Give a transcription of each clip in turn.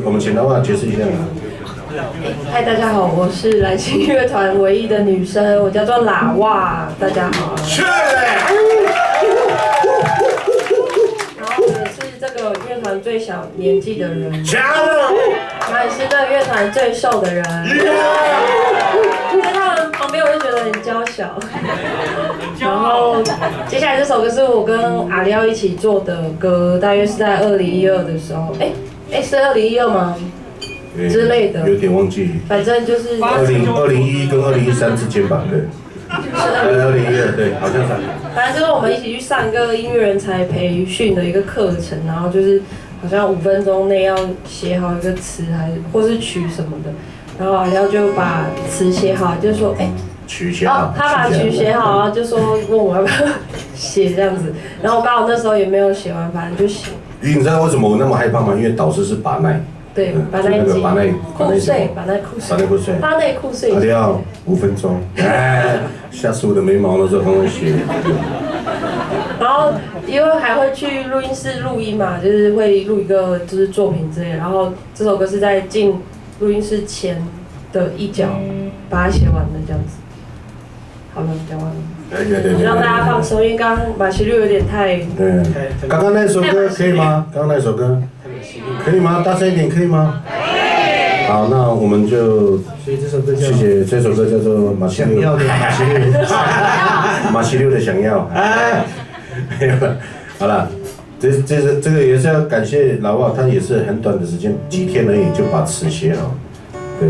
我们请老瓦解释一下。嗨，大家好，我是蓝星乐团唯一的女生，我叫做喇哇，大家好。是。然后也是这个乐团最小年纪的人，那也是这个乐团最瘦的人。在他们旁边我就觉得很娇小。然后接下来这首歌是我跟阿廖一起做的歌，大约是在2012的时候，是2012吗？之类的，有点忘记。反正就是2021跟2013之间吧，对。2012对，好像是。反正就是我们一起去上一个音乐人才培训的一个课程，然后就是好像5分钟内要写好一个词或是曲什么的，然后阿廖就把词写好，就说曲写好，他把曲写好啊，就说问我要不要写这样子，然后我刚好那时候也没有写完，反正就写。你知道为什么我那么害怕吗？因为导师是把奈。对，把内裤碎，把内裤碎。阿廖5分钟，吓死我的眉毛了，这刚刚写。然后因为还会去录音室录音嘛，就是会录一个就是作品之类的，然后这首歌是在进录音室前的一角把它写完的这样子。好了，讲完了。对，让大家放松，因为刚刚马奇律有点太。对。刚刚那首歌可以吗？刚刚那首歌可以吗？大声一点可以吗？好，那我们就。所以这首歌叫。谢谢，这首歌叫做马奇六。马奇六的想要。没有了，好了，这个也是要感谢老瓦，他也是很短的时间，几天而已就把词写好。对，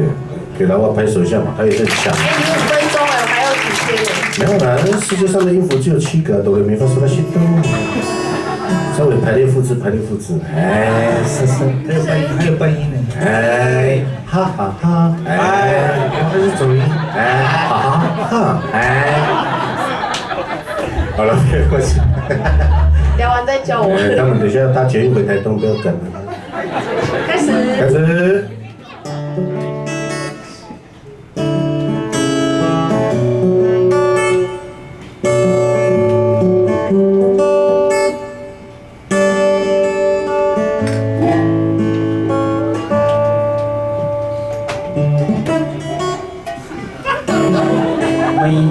给老瓦拍手一下嘛，他也是很强。你5分钟了，还有几天了？没有啦，世界上的音符只有7个，哆来咪发嗦拉西哆。稍微排列复制，是，还有半音呢。哈哈哈，那是走音。哈哈哈，好了，没关系。聊完再叫我。他们等一下搭捷运回台东，不要赶了。开始。开始。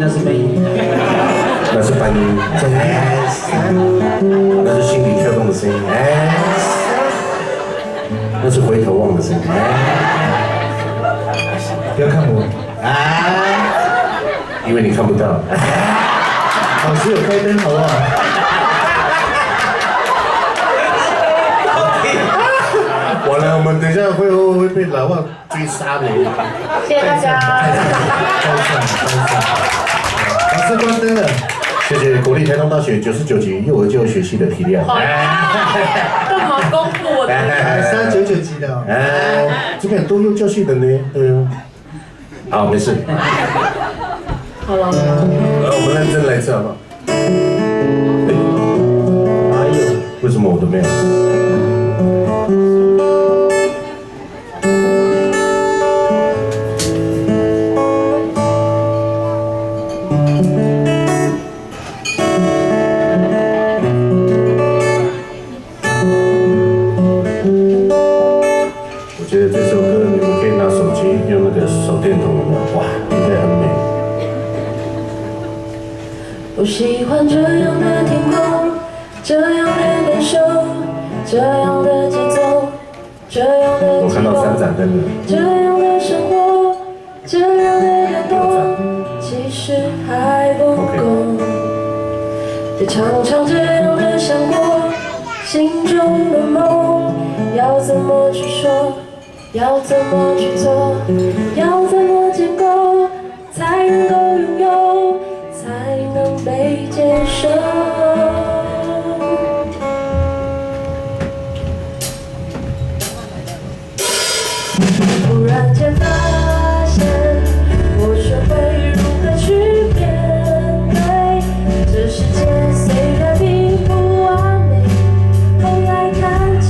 那是半音。那是半音。那是心里跳动的声音。那是回头望的声音。不要看我。因为你看不到。老师有开灯，好不好？完了，我们等一下会被老外追杀的。谢谢大家。老师关灯了。谢谢国立台东大学99级幼儿教育学系的体谅。干嘛公布我的？399级的。这边都幼教系的呢，对啊。好，没事。好了。我们认真来一次好不好？为什么我都没有？我觉得这首歌你们可以拿手机用那个手电筒，哇，应该很美。我喜欢这样的天空，这样的感受，这样的节奏，这样的我看到3盏灯了。这样的生活，这样的感动，其实还不够。再常常这样的想过，心中的梦，要怎么去说，要怎么去做，要怎么建构，才能够拥有，才能被接受。突然间发现，我学会如何去面对这世界，虽然并不完美，后来看见，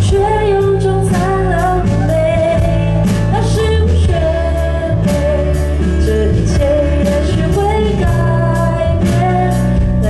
却有种灿烂的美。那是我学会，这一切也许会改变，但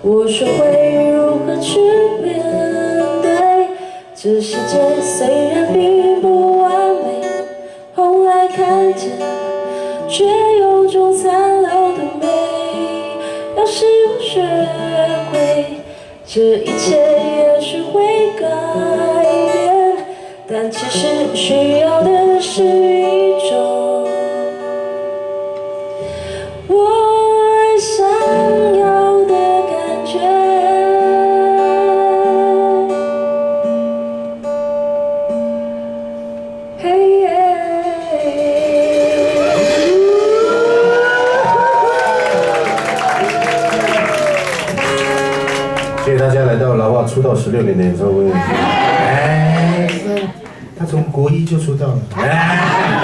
我学会如何去面对。这世界虽然并不完美，后来看见，却有种残留的美。要是我学会，这一切也许会改变，但其实需要的是一种我想要的感觉。嘿耶。谢谢大家来到老瓦出道16年的演唱会。哎，他从国一就出道了。哎